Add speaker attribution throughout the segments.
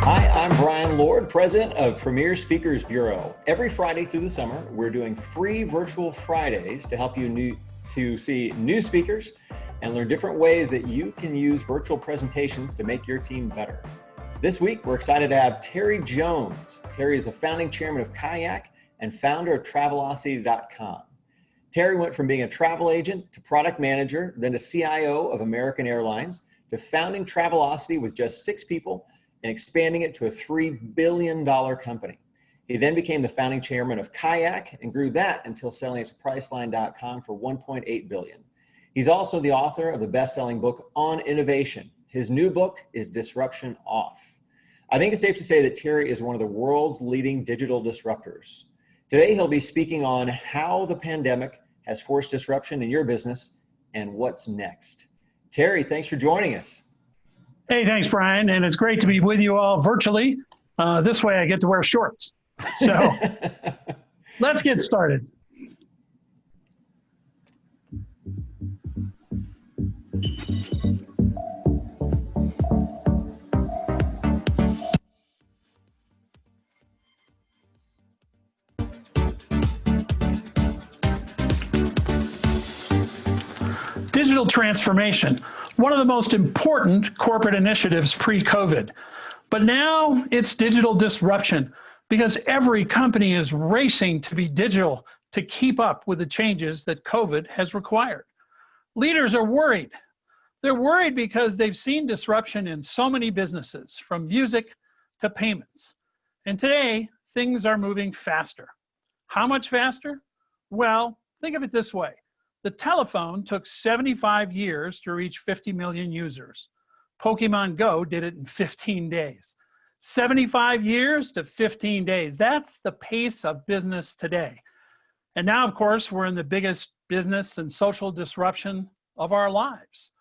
Speaker 1: Hi, I'm Brian Lord, president of Premier Speakers Bureau. Every Friday through the summer, we're doing free virtual Fridays to help you see new speakers and learn different ways that you can use virtual presentations to make your team better. This week, we're excited to have Terry Jones. Terry is the founding chairman of Kayak and founder of Travelocity.com. Terry went from being a travel agent to product manager, then to CIO of American Airlines, to founding Travelocity with just 6 people and expanding it to a $3 billion company. He then became the founding chairman of Kayak and grew that until selling it to Priceline.com for $1.8 billion. He's also the author of the best-selling book On Innovation. His new book is Disruption Off. I think it's safe to say that Terry is one of the world's leading digital disruptors. Today, he'll be speaking on how the pandemic has forced disruption in your business and what's next. Terry, thanks for joining us.
Speaker 2: Hey, thanks, Brian. And it's great to be with you all virtually. This way I get to wear shorts. So let's get started. Digital transformation, one of the most important corporate initiatives pre-COVID. But now it's digital disruption because every company is racing to be digital to keep up with the changes that COVID has required. Leaders are worried. They're worried because they've seen disruption in so many businesses, from music to payments. And today, things are moving faster. How much faster? Well, think of it this way. The telephone took 75 years to reach 50 million users. Pokemon Go did it in 15 days. 75 years to 15 days. That's the pace of business today. And now, of course, we're in the biggest business and social disruption of our lives.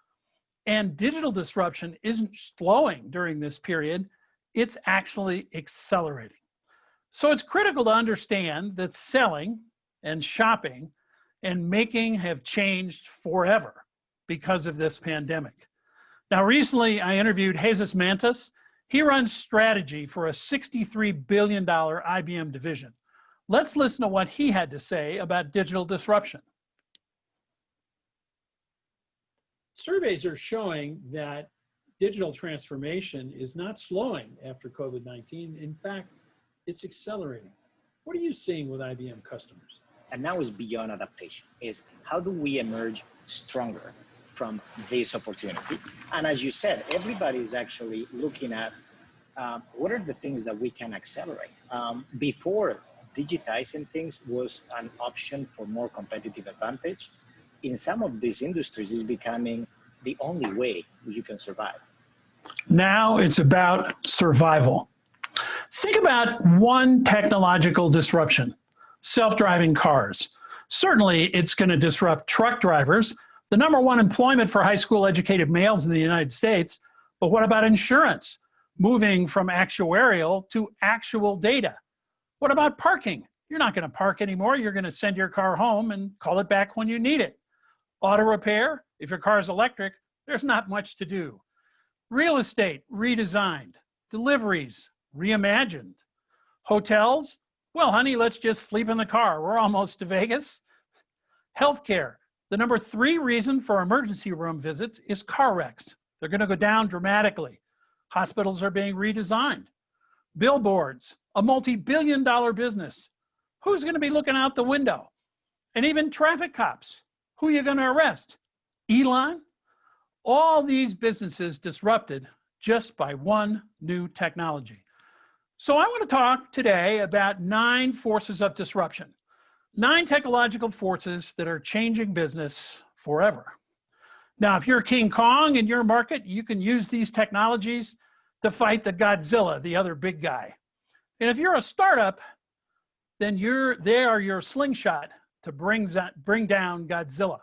Speaker 2: And digital disruption isn't slowing during this period. It's actually accelerating. So it's critical to understand that selling and shopping and making have changed forever because of this pandemic. Now, recently I interviewed Jesus Mantas. He runs strategy for a $63 billion IBM division. Let's listen to what he had to say about digital disruption.
Speaker 3: Surveys are showing that digital transformation is not slowing after COVID-19. In fact, it's accelerating. What are you seeing with IBM customers?
Speaker 4: And now is beyond adaptation, is how do we emerge stronger from this opportunity? And as you said, everybody is actually looking at what are the things that we can accelerate. Before, digitizing things was an option for more competitive advantage. In some of these industries, it's becoming the only way you can survive.
Speaker 2: Now it's about survival. Think about one technological disruption. Self-driving cars. Certainly, it's going to disrupt truck drivers, the #1 employment for high school educated males in the United States. But what about insurance? Moving from actuarial to actual data. What about parking? You're not going to park anymore. You're going to send your car home and call it back when you need it. Auto repair, if your car is electric, there's not much to do. Real estate, redesigned. Deliveries, reimagined. Hotels, well, honey, let's just sleep in the car. We're almost to Vegas. Healthcare. The #3 reason for emergency room visits is car wrecks. They're going to go down dramatically. Hospitals are being redesigned. Billboards, a multi-billion-dollar business. Who's going to be looking out the window? And even traffic cops. Who are you going to arrest? Elon? All these businesses disrupted just by one new technology. So I want to talk today about 9 forces of disruption, 9 technological forces that are changing business forever. Now, if you're King Kong in your market, you can use these technologies to fight the Godzilla, the other big guy. And if you're a startup, then they are your slingshot to bring down Godzilla.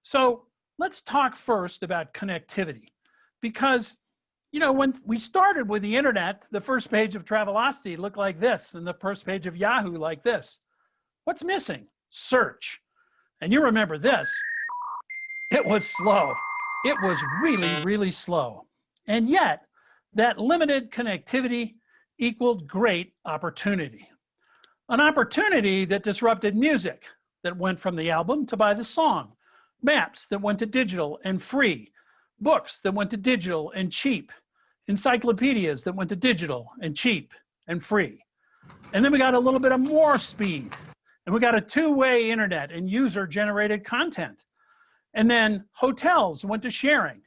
Speaker 2: So let's talk first about connectivity, because you know, when we started with the internet, the first page of Travelocity looked like this, and the first page of Yahoo like this. What's missing? Search. And you remember this. It was slow. It was really, really slow. And yet, that limited connectivity equaled great opportunity. An opportunity that disrupted music, that went from the album to by the song, maps that went to digital and free, books that went to digital and cheap, encyclopedias that went to digital and cheap and free. And then we got a little bit of more speed, and we got a two-way internet and user-generated content. And then hotels went to sharing,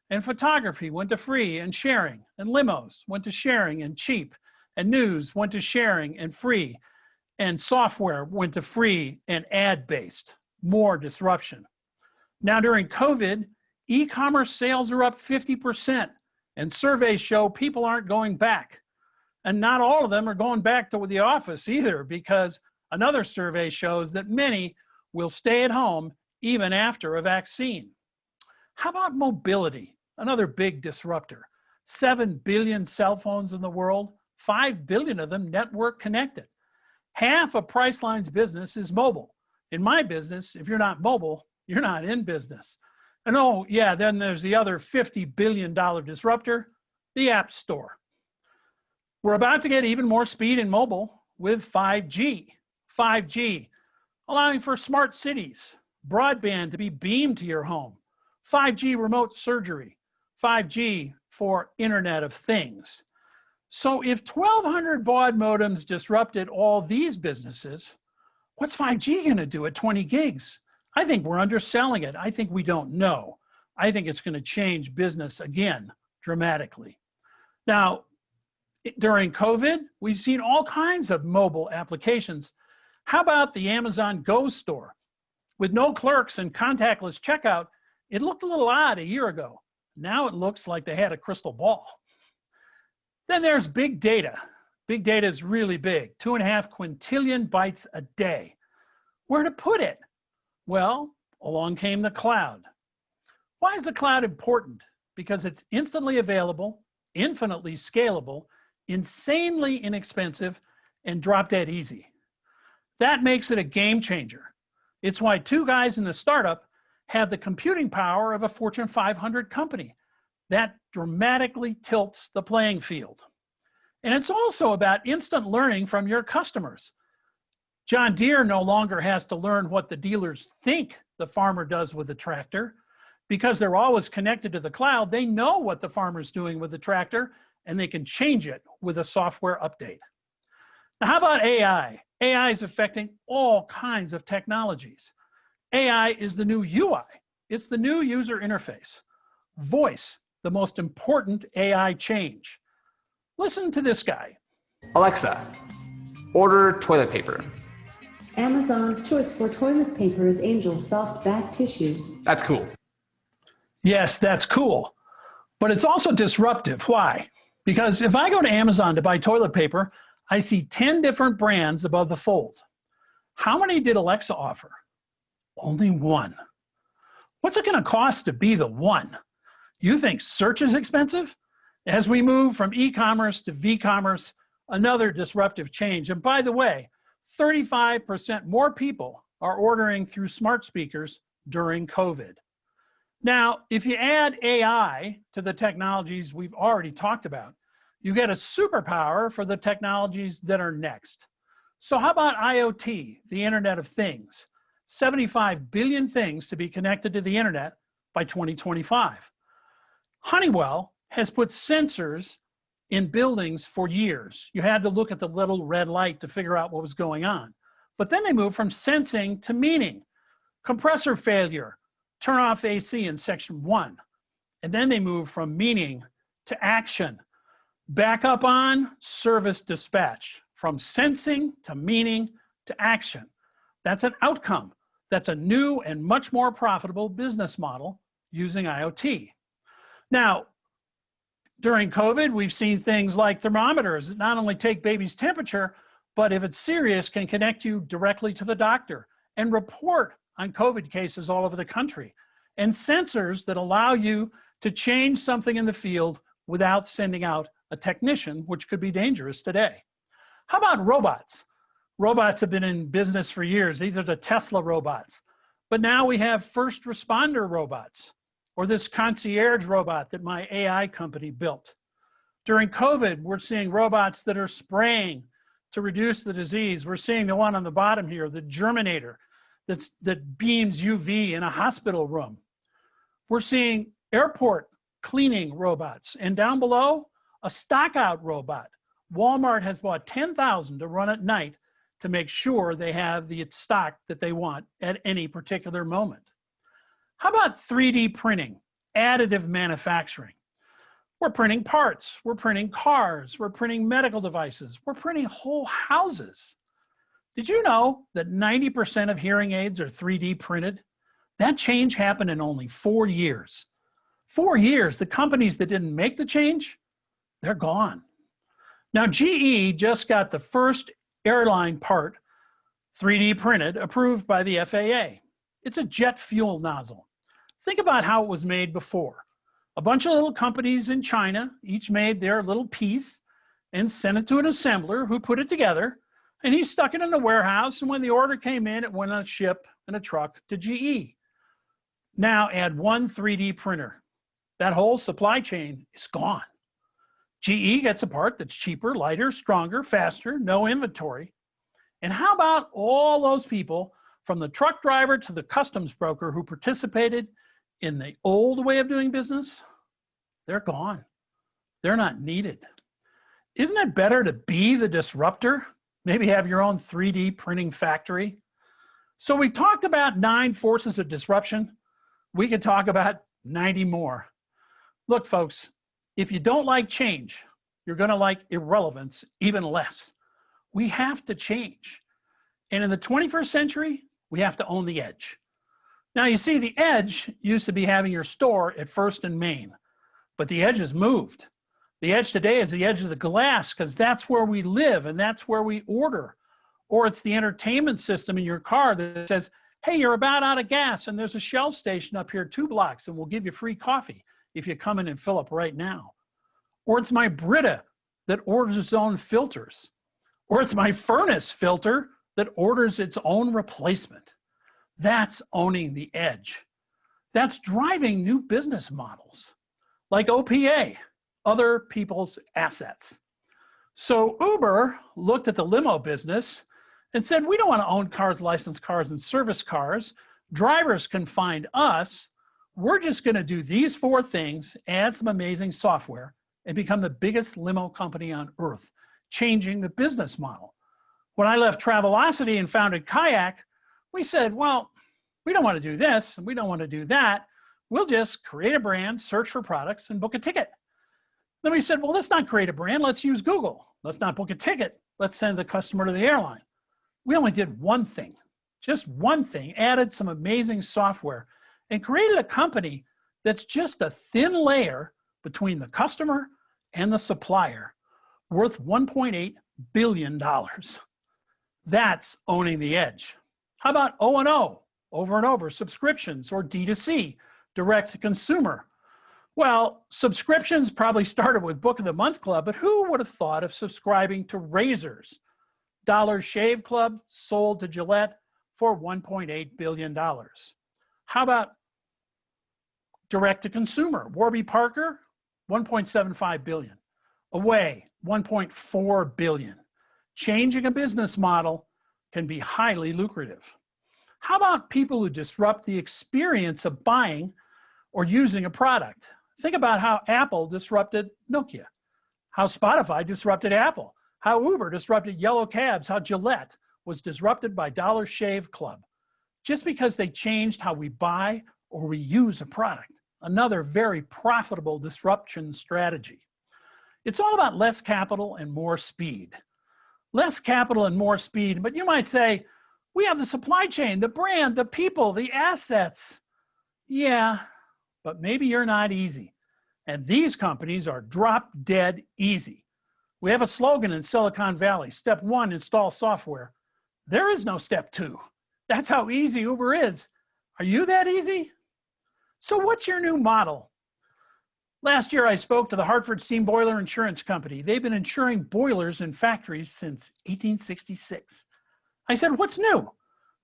Speaker 2: and photography went to free and sharing, and limos went to sharing and cheap, and news went to sharing and free, and software went to free and ad-based. More disruption. Now during COVID, e-commerce sales are up 50%, and surveys show people aren't going back. And not all of them are going back to the office either, because another survey shows that many will stay at home even after a vaccine. How about mobility? Another big disruptor. 7 billion cell phones in the world, 5 billion of them network connected. Half of Priceline's business is mobile. In my business, if you're not mobile, you're not in business. And oh yeah, then there's the other $50 billion disruptor, the App Store. We're about to get even more speed in mobile with 5G. 5G, allowing for smart cities, broadband to be beamed to your home, 5G remote surgery, 5G for Internet of Things. So if 1,200 baud modems disrupted all these businesses, what's 5G going to do at 20 gigs? I think we're underselling it. I think we don't know. I think it's going to change business again dramatically. Now, during COVID, we've seen all kinds of mobile applications. How about the Amazon Go store? With no clerks and contactless checkout, it looked a little odd a year ago. Now it looks like they had a crystal ball. Then there's big data. Big data is really big, 2.5 quintillion bytes a day. Where to put it? Well, along came the cloud. Why is the cloud important? Because it's instantly available, infinitely scalable, insanely inexpensive, and drop dead easy. That makes it a game changer. It's why two guys in a startup have the computing power of a Fortune 500 company. That dramatically tilts the playing field. And it's also about instant learning from your customers. John Deere no longer has to learn what the dealers think the farmer does with the tractor. Because they're always connected to the cloud, they know what the farmer's doing with the tractor, and they can change it with a software update. Now, how about AI? AI is affecting all kinds of technologies. AI is the new UI. It's the new user interface. Voice, the most important AI change. Listen to this guy.
Speaker 5: Alexa, order toilet paper.
Speaker 6: Amazon's choice for toilet paper is Angel Soft Bath Tissue.
Speaker 5: That's cool.
Speaker 2: Yes, that's cool. But it's also disruptive. Why? Because if I go to Amazon to buy toilet paper, I see 10 different brands above the fold. How many did Alexa offer? Only one. What's it going to cost to be the one? You think search is expensive? As we move from e-commerce to v-commerce, another disruptive change. And by the way, 35% more people are ordering through smart speakers during COVID. Now, if you add AI to the technologies we've already talked about, you get a superpower for the technologies that are next. So how about IoT, the Internet of Things? 75 billion things to be connected to the internet by 2025. Honeywell has put sensors in buildings for years. You had to look at the little red light to figure out what was going on. But then they moved from sensing to meaning. Compressor failure, turn off AC in section 1. And then they moved from meaning to action. Backup on, service dispatch. From sensing to meaning to action. That's an outcome. That's a new and much more profitable business model using IoT. Now, during COVID, we've seen things like thermometers that not only take baby's temperature, but if it's serious, can connect you directly to the doctor and report on COVID cases all over the country. And sensors that allow you to change something in the field without sending out a technician, which could be dangerous today. How about robots? Robots have been in business for years. These are the Tesla robots. But now we have first responder robots, or this concierge robot that my AI company built. During COVID, we're seeing robots that are spraying to reduce the disease. We're seeing the one on the bottom here, the germinator that beams UV in a hospital room. We're seeing airport cleaning robots. And down below, a stockout robot. Walmart has bought 10,000 to run at night to make sure they have the stock that they want at any particular moment. How about 3D printing, additive manufacturing? We're printing parts, we're printing cars, we're printing medical devices, we're printing whole houses. Did you know that 90% of hearing aids are 3D printed? That change happened in only 4 years. 4 years, the companies that didn't make the change, they're gone. Now, GE just got the first airline part 3D printed approved by the FAA. It's a jet fuel nozzle. Think about how it was made before. A bunch of little companies in China each made their little piece and sent it to an assembler who put it together, and he stuck it in a warehouse, and when the order came in, it went on a ship and a truck to GE. Now add one 3D printer. That whole supply chain is gone. GE gets a part that's cheaper, lighter, stronger, faster, no inventory. And how about all those people from the truck driver to the customs broker who participated in the old way of doing business? They're gone. They're not needed. Isn't it better to be the disruptor? Maybe have your own 3D printing factory? So we've talked about 9 forces of disruption. We could talk about 90 more. Look, folks, if you don't like change, you're going to like irrelevance even less. We have to change. And in the 21st century, we have to own the edge. Now, you see, the edge used to be having your store at First and Main, but the edge has moved. The edge today is the edge of the glass because that's where we live and that's where we order. Or it's the entertainment system in your car that says, hey, you're about out of gas and there's a Shell station up here 2 blocks and we'll give you free coffee if you come in and fill up right now. Or it's my Brita that orders its own filters. Or it's my furnace filter that orders its own replacement. That's owning the edge. That's driving new business models like OPA, other people's assets. So Uber looked at the limo business and said, we don't want to own cars, licensed cars, and service cars. Drivers can find us. We're just going to do these 4 things, add some amazing software, and become the biggest limo company on earth, changing the business model. When I left Travelocity and founded Kayak, we said, well, we don't want to do this and we don't want to do that. We'll just create a brand, search for products, and book a ticket. Then we said, well, let's not create a brand. Let's use Google. Let's not book a ticket. Let's send the customer to the airline. We only did one thing, just one thing, added some amazing software and created a company that's just a thin layer between the customer and the supplier, worth $1.8 billion. That's owning the edge. How about O&O, over and over, subscriptions, or D2C, direct to consumer? Well, subscriptions probably started with Book of the Month Club, but who would have thought of subscribing to razors? Dollar Shave Club sold to Gillette for $1.8 billion. How about direct to consumer? Warby Parker, $1.75 billion. Away, $1.4 billion. Changing a business model can be highly lucrative. How about people who disrupt the experience of buying or using a product? Think about how Apple disrupted Nokia, how Spotify disrupted Apple, how Uber disrupted yellow cabs, how Gillette was disrupted by Dollar Shave Club, just because they changed how we buy or we use a product. Another very profitable disruption strategy. It's all about less capital and more speed. Less capital and more speed, but you might say, we have the supply chain, the brand, the people, the assets. Yeah, but maybe you're not easy. And these companies are drop dead easy. We have a slogan in Silicon Valley, step 1, install software. There is no step 2. That's how easy Uber is. Are you that easy? So what's your new model? Last year, I spoke to the Hartford Steam Boiler Insurance Company. They've been insuring boilers in factories since 1866. I said, what's new?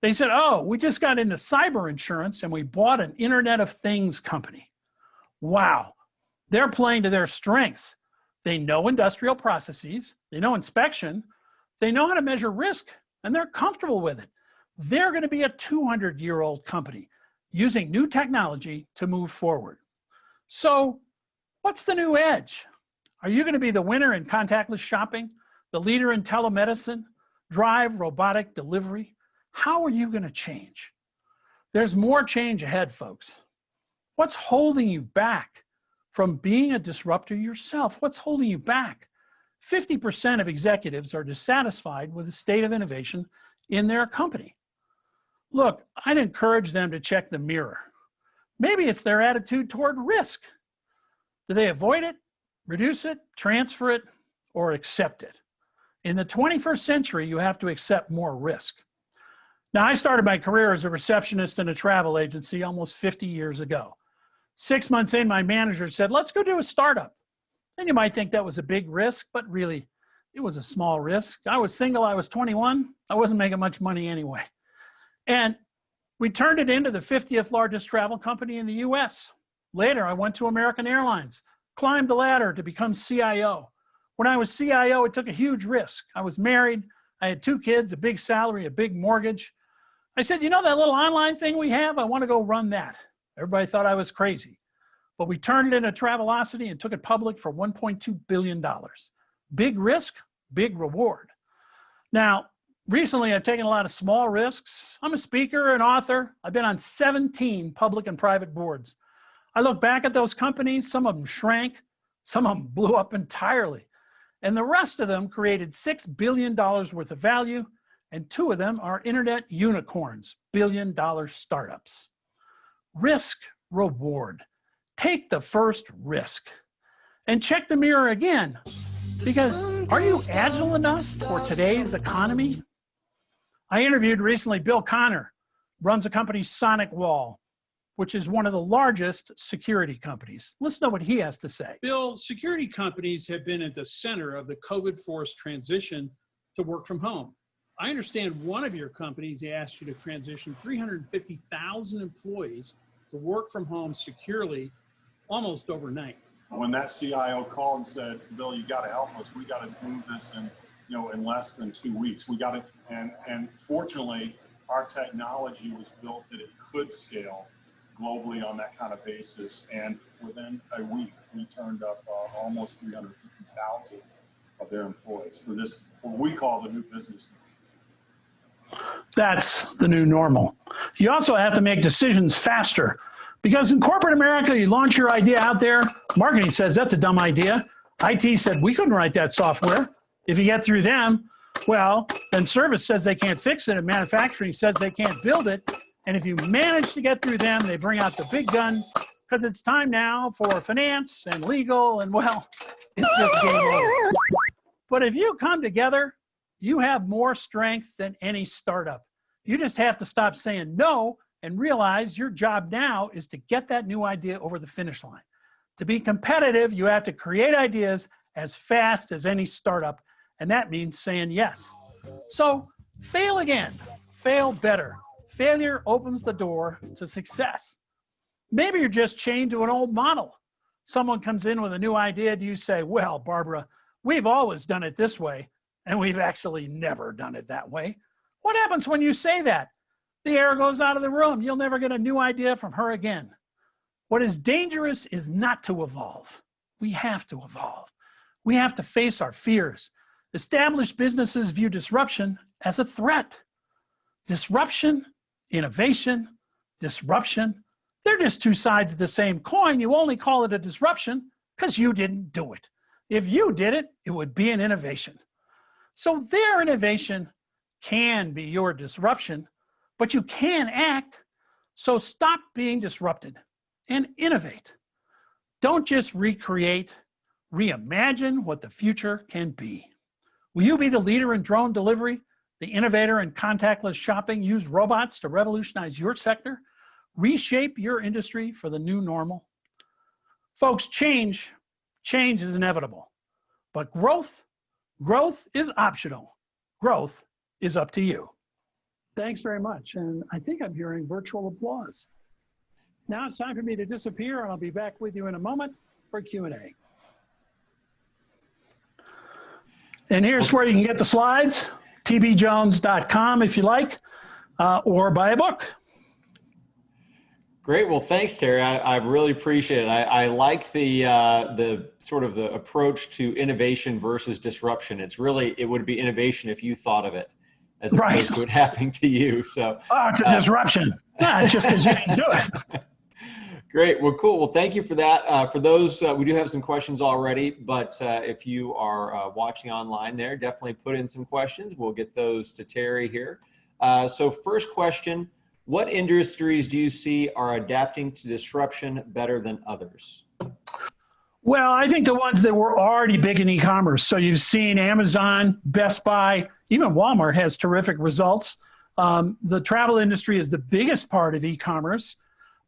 Speaker 2: They said, oh, we just got into cyber insurance and we bought an Internet of Things company. Wow, they're playing to their strengths. They know industrial processes, they know inspection, they know how to measure risk, and they're comfortable with it. They're going to be a 200-year-old company using new technology to move forward. So what's the new edge? Are you going to be the winner in contactless shopping, the leader in telemedicine, drive robotic delivery? How are you going to change? There's more change ahead, folks. What's holding you back from being a disruptor yourself? What's holding you back? 50% of executives are dissatisfied with the state of innovation in their company. Look, I'd encourage them to check the mirror. Maybe it's their attitude toward risk. Do they avoid it, reduce it, transfer it, or accept it? In the 21st century, you have to accept more risk. Now, I started my career as a receptionist in a travel agency almost 50 years ago. 6 months in, my manager said, let's go do a startup. And you might think that was a big risk, but really, it was a small risk. I was single, I was 21, I wasn't making much money anyway. And we turned it into the 50th largest travel company in the US. Later, I went to American Airlines, climbed the ladder to become CIO. When I was CIO, it took a huge risk. I was married, I had 2 kids, a big salary, a big mortgage. I said, you know that little online thing we have? I want to go run that. Everybody thought I was crazy. But we turned it into Travelocity and took it public for $1.2 billion. Big risk, big reward. Now, recently, I've taken a lot of small risks. I'm a speaker, an author. I've been on 17 public and private boards. I look back at those companies, some of them shrank, some of them blew up entirely. And the rest of them created $6 billion worth of value, and 2 of them are internet unicorns, billion-dollar startups. Risk, reward. Take the first risk. And check the mirror again, because are you agile enough for today's economy? I interviewed recently Bill Connor, runs a company, Sonic Wall, which is one of the largest security companies. Let's know what he has to say.
Speaker 3: Bill, security companies have been at the center of the COVID-forced transition to work from home. I understand one of your companies asked you to transition 350,000 employees to work from home securely almost overnight.
Speaker 7: When that CIO called and said, Bill, you got to help us. We got to move this in less than 2 weeks. We got to, and fortunately, our technology was built that it could scale globally on that kind of basis. And within a week, we turned up almost 350,000 of their employees for this, what we call the new business.
Speaker 2: That's the new normal. You also have to make decisions faster, because in corporate America, you launch your idea out there, marketing says that's a dumb idea. IT said we couldn't write that software. If you get through them, well, then service says they can't fix it, and manufacturing says they can't build it. And if you manage to get through them, they bring out the big guns, because it's time now for finance and legal, and well, it's just game over. But if you come together, you have more strength than any startup. You just have to stop saying no and realize your job now is to get that new idea over the finish line. To be competitive, you have to create ideas as fast as any startup, and that means saying yes. So fail again, fail better. Failure opens the door to success. Maybe you're just chained to an old model. Someone comes in with a new idea, do you say, well, Barbara, we've always done it this way, and we've actually never done it that way. What happens when you say that? The air goes out of the room. You'll never get a new idea from her again. What is dangerous is not to evolve. We have to evolve. We have to face our fears. Established businesses view disruption as a threat. Disruption, innovation, disruption, they're just 2 sides of the same coin. You only call it a disruption because you didn't do it. If you did it, it would be an innovation. So their innovation can be your disruption, but you can act. So stop being disrupted and innovate. Don't just recreate, reimagine what the future can be. Will you be the leader in drone delivery, the innovator in contactless shopping, use robots to revolutionize your sector, reshape your industry for the new normal? Folks, change is inevitable, but growth is optional. Growth is up to you. Thanks very much. And I think I'm hearing virtual applause. Now it's time for me to disappear, and I'll be back with you in a moment for Q&A. And here's where you can get the slides, tbjones.com if you like, or buy a book.
Speaker 1: Great. Well, thanks, Terry. I really appreciate it. I like the sort of the approach to innovation versus disruption. It would be innovation if you thought of it as opposed to it happening to you. So
Speaker 2: it's a disruption. It's just because you didn't do it.
Speaker 1: Great. Well, cool. Well, thank you for that. For those, we do have some questions already, but if you are watching online there, definitely put in some questions. We'll get those to Terry here. So first question, what industries do you see are adapting to disruption better than others?
Speaker 2: Well, I think the ones that were already big in e-commerce. So you've seen Amazon, Best Buy, even Walmart has terrific results. The travel industry is the biggest part of e-commerce,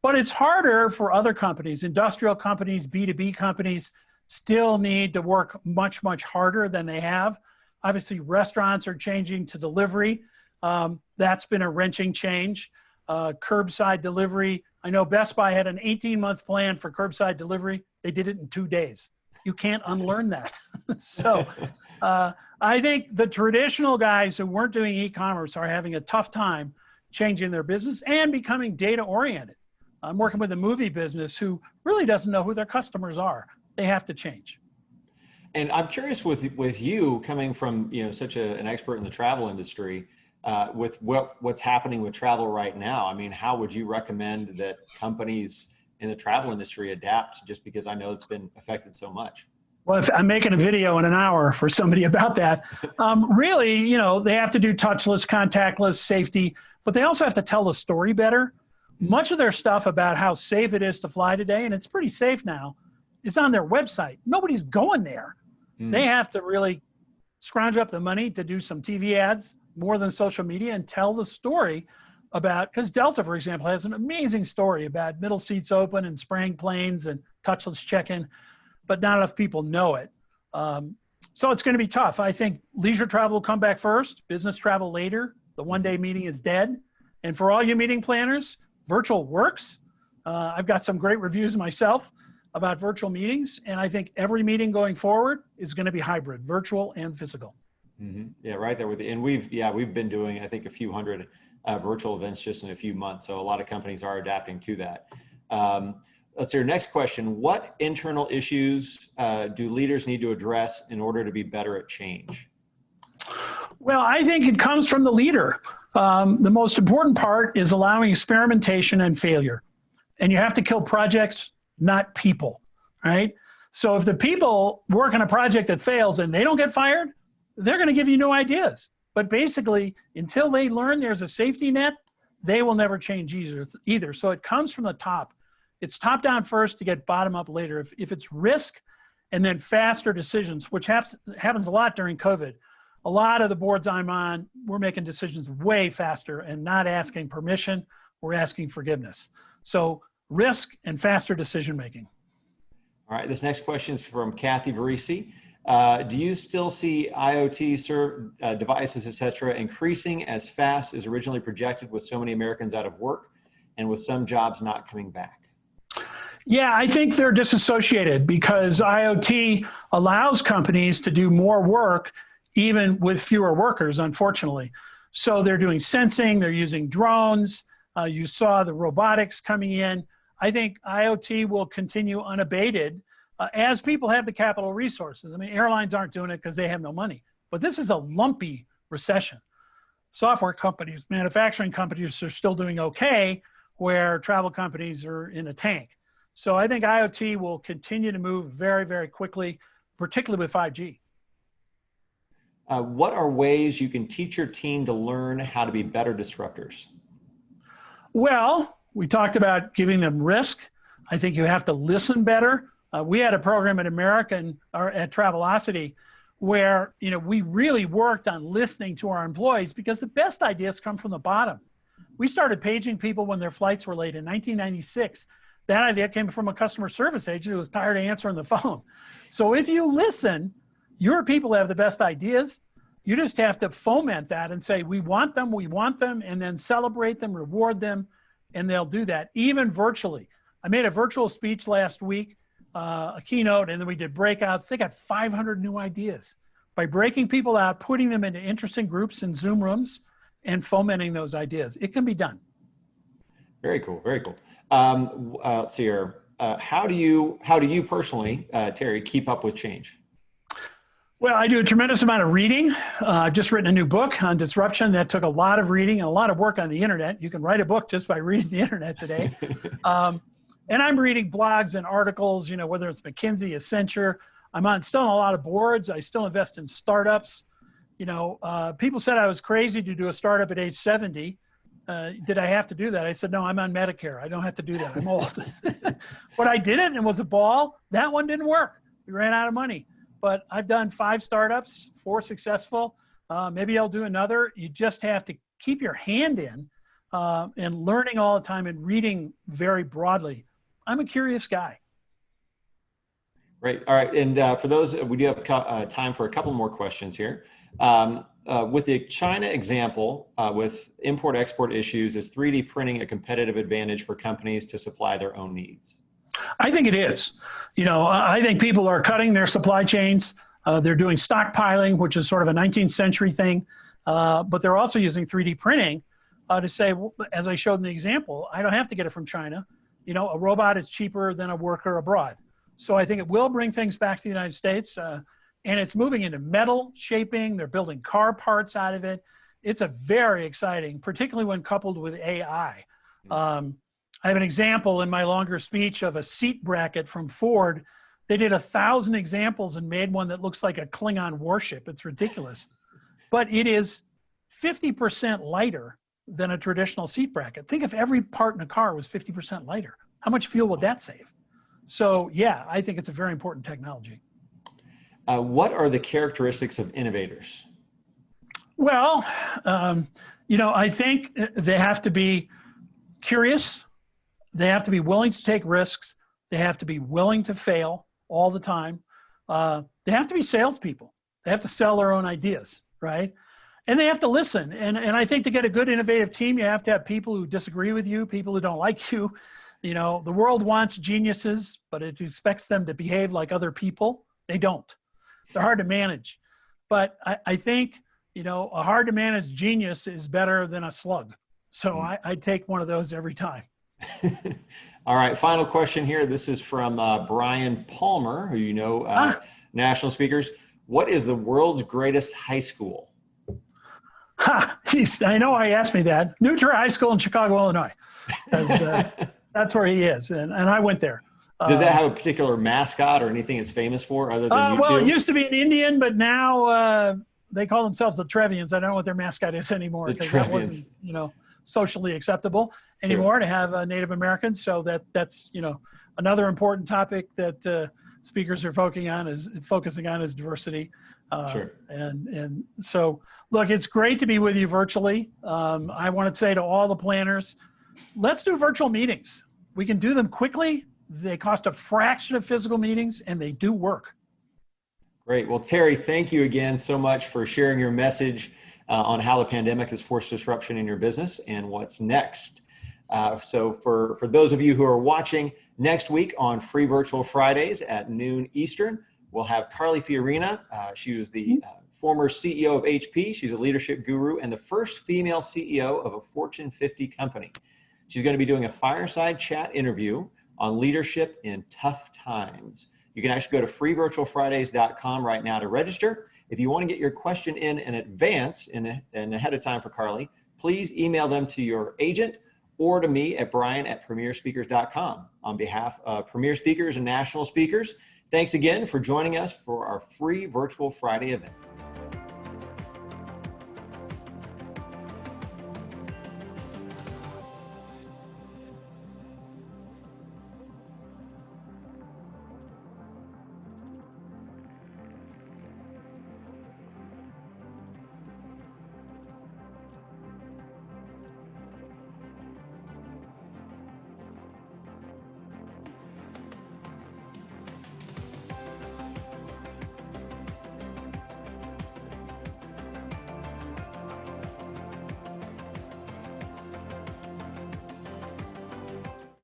Speaker 2: but it's harder for other companies. Industrial companies, B2B companies still need to work much, much harder than they have. Obviously, restaurants are changing to delivery. That's been a wrenching change. Curbside delivery. I know Best Buy had an 18-month plan for curbside delivery. They did it in 2 days. You can't unlearn that. So I think the traditional guys who weren't doing e-commerce are having a tough time changing their business and becoming data-oriented. I'm working with a movie business who really doesn't know who their customers are. They have to change.
Speaker 1: And I'm curious with you coming from such an expert in the travel industry, with what's happening with travel right now. I mean, how would you recommend that companies in the travel industry adapt, just because I know it's been affected so much?
Speaker 2: Well, if I'm making a video in an hour for somebody about that, really, they have to do touchless, contactless, safety, but they also have to tell the story better. Much of their stuff about how safe it is to fly today, and it's pretty safe now, is on their website. Nobody's going there. They have to really scrounge up the money to do some TV ads, more than social media, and tell the story about, because Delta, for example, has an amazing story about middle seats open and spraying planes and touchless check-in, but not enough people know it. So it's going to be tough. I think leisure travel will come back first, business travel later. The one-day meeting is dead. And for all you meeting planners, virtual works. I've got some great reviews myself about virtual meetings, and I think every meeting going forward is going to be hybrid, virtual and physical.
Speaker 1: Mm-hmm. Yeah, right there with you. And we've been doing, I think, a few hundred virtual events just in a few months. So a lot of companies are adapting to that. Let's see, our next question. What internal issues do leaders need to address in order to be better at change?
Speaker 2: Well, I think it comes from the leader. The most important part is allowing experimentation and failure. And you have to kill projects, not people, right? So if the people work on a project that fails and they don't get fired, they're going to give you new ideas. But basically, until they learn there's a safety net, they will never change either. So it comes from the top. It's top down first to get bottom up later. If it's risk and then faster decisions, which happens a lot during COVID. A lot of the boards I'm on, we're making decisions way faster and not asking permission. We're asking forgiveness. So risk and faster decision making.
Speaker 1: All right, this next question is from Kathy Varese. Do you still see IoT devices, et cetera, increasing as fast as originally projected with so many Americans out of work and with some jobs not coming back?
Speaker 2: Yeah, I think they're disassociated because IoT allows companies to do more work even with fewer workers, unfortunately. So they're doing sensing, they're using drones. You saw the robotics coming in. I think IoT will continue unabated as people have the capital resources. I mean, airlines aren't doing it because they have no money, but this is a lumpy recession. Software companies, manufacturing companies are still doing okay, where travel companies are in a tank. So I think IoT will continue to move very, very quickly, particularly with 5G.
Speaker 1: What are ways you can teach your team to learn how to be better disruptors?
Speaker 2: Well, we talked about giving them risk. I think you have to listen better. We had a program at at Travelocity where we really worked on listening to our employees because the best ideas come from the bottom. We started paging people when their flights were late in 1996. That idea came from a customer service agent who was tired of answering the phone. So if you listen, your people have the best ideas. You just have to foment that and say, we want them, and then celebrate them, reward them, and they'll do that, even virtually. I made a virtual speech last week, a keynote, and then we did breakouts. They got 500 new ideas. by breaking people out, putting them into interesting groups in Zoom rooms, and fomenting those ideas. It can be done.
Speaker 1: Very cool. Very cool. Let's see here. How do you personally, Terry, keep up with change?
Speaker 2: Well, I do a tremendous amount of reading. I've just written a new book on disruption that took a lot of reading and a lot of work on the internet. You can write a book just by reading the internet today. And I'm reading blogs and articles, you know, whether it's McKinsey, Accenture. I'm still on a lot of boards. I still invest in startups. You know, people said I was crazy to do a startup at age 70. Did I have to do that? I said, no, I'm on Medicare. I don't have to do that. I'm old. But I did it and it was a ball. That one didn't work. We ran out of money. But I've done 5 startups, 4 successful. Maybe I'll do another. You just have to keep your hand in and learning all the time and reading very broadly. I'm a curious guy.
Speaker 1: Great. All right. And for those, we do have time for a couple more questions here. With the China example, with import-export issues, is 3D printing a competitive advantage for companies to supply their own needs?
Speaker 2: I think it is. You know, I think people are cutting their supply chains. They're doing stockpiling, which is sort of a 19th century thing. But they're also using 3D printing to say, as I showed in the example, I don't have to get it from China. You know, a robot is cheaper than a worker abroad. So I think it will bring things back to the United States. And it's moving into metal shaping. They're building car parts out of it. It's a very exciting, particularly when coupled with AI. I have an example in my longer speech of a seat bracket from Ford. They did 1,000 examples and made one that looks like a Klingon warship. It's ridiculous. But it is 50% lighter than a traditional seat bracket. Think if every part in a car was 50% lighter. How much fuel would that save? So yeah, I think it's a very important technology.
Speaker 1: What are the characteristics of innovators?
Speaker 2: Well, you know, I think they have to be curious. They have to be willing to take risks. They have to be willing to fail all the time. They have to be salespeople. They have to sell their own ideas, right? And they have to listen. And I think to get a good innovative team, you have to have people who disagree with you, people who don't like you. You know, the world wants geniuses, but it expects them to behave like other people. They don't. They're hard to manage. But I think, you know, a hard to manage genius is better than a slug. So I take one of those every time.
Speaker 1: All right, final question here. This is from Brian Palmer, who you know, national speakers. What is the world's greatest high school?
Speaker 2: I know I asked me that. Neutra High School in Chicago, Illinois. That's where he is, and I went there.
Speaker 1: Does that have a particular mascot or anything it's famous for other than you
Speaker 2: well,
Speaker 1: two?
Speaker 2: it used to be an Indian, but now they call themselves the Trevians. I don't know what their mascot is anymore because that wasn't, you know, socially acceptable anymore to have Native Americans. So that's you know, another important topic that speakers are focusing on is diversity. And so look, it's great to be with you virtually. I want to say to all the planners, let's do virtual meetings. We can do them quickly. They cost a fraction of physical meetings and they do work.
Speaker 1: Great. Well, Terry, thank you again so much for sharing your message on how the pandemic has forced disruption in your business and what's next. So for those of you who are watching, next week on Free Virtual Fridays at noon Eastern, we'll have Carly Fiorina. She was the former CEO of HP. She's a leadership guru and the first female CEO of a Fortune 50 company. She's going to be doing a fireside chat interview on leadership in tough times. You can actually go to freevirtualfridays.com right now to register. If you want to get your question in advance and ahead of time for Carly, please email them to your agent or to me at brian@premierspeakers.com. On behalf of Premier Speakers and National Speakers, thanks again for joining us for our free Virtual Friday event.